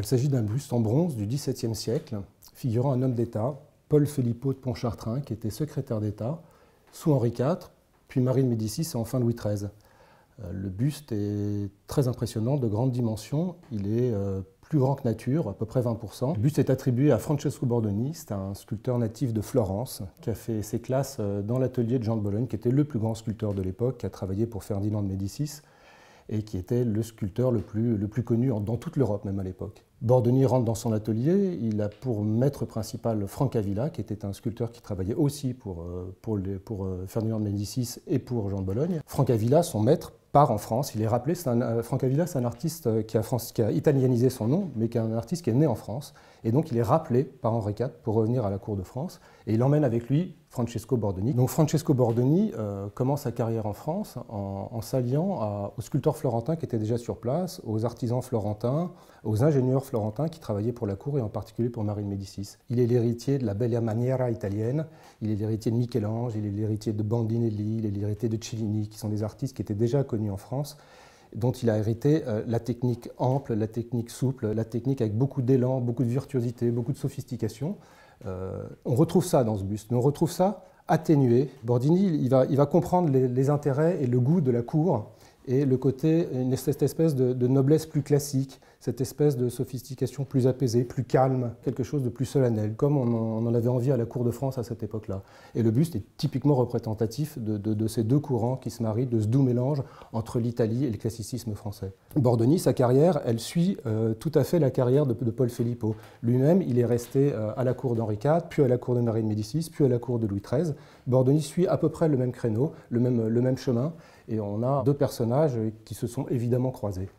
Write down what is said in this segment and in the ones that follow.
Il s'agit d'un buste en bronze du XVIIe siècle, figurant un homme d'État, Paul Filippo de Pontchartrain, qui était secrétaire d'État sous Henri IV, puis Marie de Médicis et enfin Louis XIII. Le buste est très impressionnant, de grande dimension. Il est plus grand que nature, à peu près 20%. Le buste est attribué à Francesco Bordoni, c'est un sculpteur natif de Florence, qui a fait ses classes dans l'atelier de Jean de Bologne, qui était le plus grand sculpteur de l'époque, qui a travaillé pour Ferdinand de Médicis, et qui était le sculpteur le plus connu dans toute l'Europe, même à l'époque. Bordoni rentre dans son atelier, il a pour maître principal Francavilla, qui était un sculpteur qui travaillait aussi pour Ferdinand de Médicis et pour Jean de Bologne. Francavilla, son maître, part en France, il est rappelé, Francavilla c'est un artiste qui a italianisé son nom, mais qui est un artiste qui est né en France, et donc il est rappelé par Henri IV pour revenir à la cour de France, et il emmène avec lui Francesco Bordoni. Donc Francesco Bordoni commence sa carrière en France en s'alliant aux sculpteurs florentins qui étaient déjà sur place, aux artisans florentins, aux ingénieurs florentins qui travaillaient pour la cour et en particulier pour Marie de Médicis. Il est l'héritier de la Bella Maniera italienne, il est l'héritier de Michel-Ange, il est l'héritier de Bandinelli, il est l'héritier de Cellini, qui sont des artistes qui étaient déjà connus en France, dont il a hérité la technique ample, la technique souple, la technique avec beaucoup d'élan, beaucoup de virtuosité, beaucoup de sophistication. On retrouve ça dans ce buste, mais on retrouve ça atténué. Bordini, il va comprendre les intérêts et le goût de la cour et le côté, cette espèce de noblesse plus classique, cette espèce de sophistication plus apaisée, plus calme, quelque chose de plus solennel, comme on en avait envie à la cour de France à cette époque-là. Et le buste est typiquement représentatif de ces deux courants qui se marient, de ce doux mélange entre l'Italie et le classicisme français. Bordoni, sa carrière, elle suit tout à fait la carrière de Paul Filippo. Lui-même, il est resté à la cour d'Henri IV, puis à la cour de Marie de Médicis, puis à la cour de Louis XIII. Bordoni suit à peu près le même créneau, le même chemin, et on a deux personnages qui se sont évidemment croisés.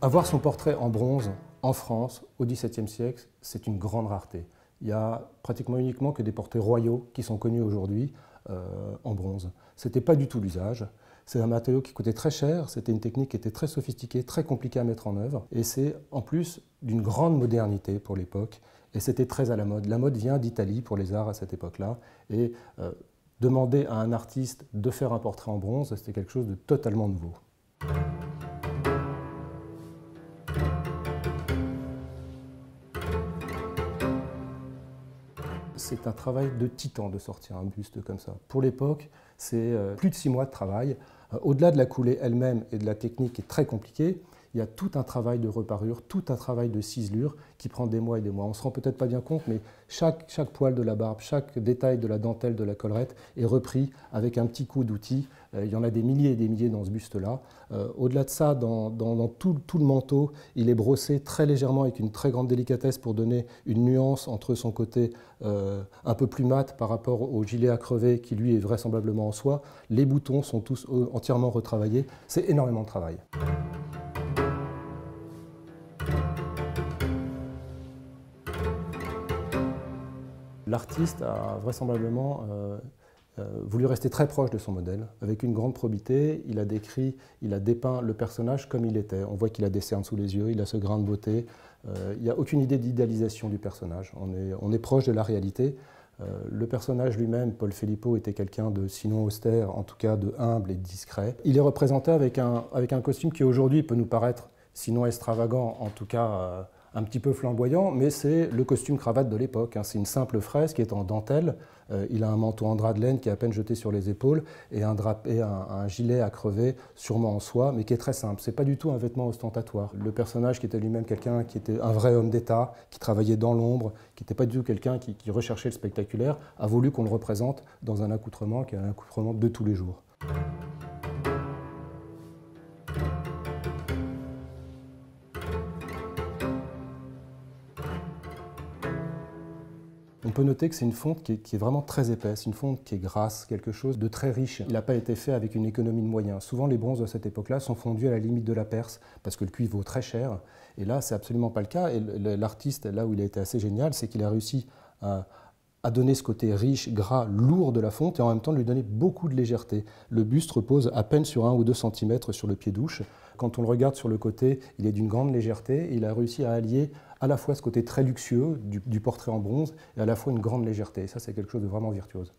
Avoir son portrait en bronze en France au XVIIe siècle, c'est une grande rareté. Il y a pratiquement uniquement que des portraits royaux qui sont connus aujourd'hui en bronze. Ce n'était pas du tout l'usage. C'est un matériau qui coûtait très cher, c'était une technique qui était très sophistiquée, très compliquée à mettre en œuvre, et c'est en plus d'une grande modernité pour l'époque, et c'était très à la mode. La mode vient d'Italie pour les arts à cette époque-là, et demander à un artiste de faire un portrait en bronze, c'était quelque chose de totalement nouveau. C'est un travail de titan de sortir un buste comme ça. Pour l'époque, c'est plus de 6 mois de travail. Au-delà de la coulée elle-même et de la technique qui est très compliquée, il y a tout un travail de reparure, tout un travail de ciselure qui prend des mois et des mois. On ne se rend peut-être pas bien compte, mais chaque poil de la barbe, chaque détail de la dentelle de la collerette est repris avec un petit coup d'outil. Il y en a des milliers et des milliers dans ce buste-là. Au-delà de ça, dans tout le manteau, il est brossé très légèrement avec une très grande délicatesse pour donner une nuance entre son côté un peu plus mat par rapport au gilet à crever qui lui est vraisemblablement en soie. Les boutons sont tous entièrement retravaillés. C'est énormément de travail. L'artiste a vraisemblablement voulu rester très proche de son modèle, avec une grande probité. Il a dépeint le personnage comme il était. On voit qu'il a des cernes sous les yeux, il a ce grain de beauté. Il n'y a aucune idée d'idéalisation du personnage. On est proche de la réalité. Le personnage lui-même, Paul Filippo, était quelqu'un de sinon austère, en tout cas de humble et discret. Il est représenté avec un costume qui aujourd'hui peut nous paraître sinon extravagant, en tout cas un petit peu flamboyant, mais c'est le costume cravate de l'époque. C'est une simple fraise qui est en dentelle. Il a un manteau en drap de laine qui est à peine jeté sur les épaules et un gilet à crever, sûrement en soie, mais qui est très simple. Ce n'est pas du tout un vêtement ostentatoire. Le personnage qui était lui-même quelqu'un qui était un vrai homme d'État, qui travaillait dans l'ombre, qui n'était pas du tout quelqu'un qui recherchait le spectaculaire, a voulu qu'on le représente dans un accoutrement qui est un accoutrement de tous les jours. On peut noter que c'est une fonte qui est vraiment très épaisse, une fonte qui est grasse, quelque chose de très riche. Il n'a pas été fait avec une économie de moyens. Souvent, les bronzes de cette époque-là sont fondus à la limite de la perce, parce que le cuivre vaut très cher. Et là, c'est absolument pas le cas. Et l'artiste, là où il a été assez génial, c'est qu'il a réussi à donner ce côté riche, gras, lourd de la fonte et en même temps lui donner beaucoup de légèreté. Le buste repose à peine sur 1 ou 2 cm sur le pied-douche. Quand on le regarde sur le côté, il est d'une grande légèreté. Il a réussi à allier à la fois ce côté très luxueux du portrait en bronze et à la fois une grande légèreté. Et ça, c'est quelque chose de vraiment virtuose.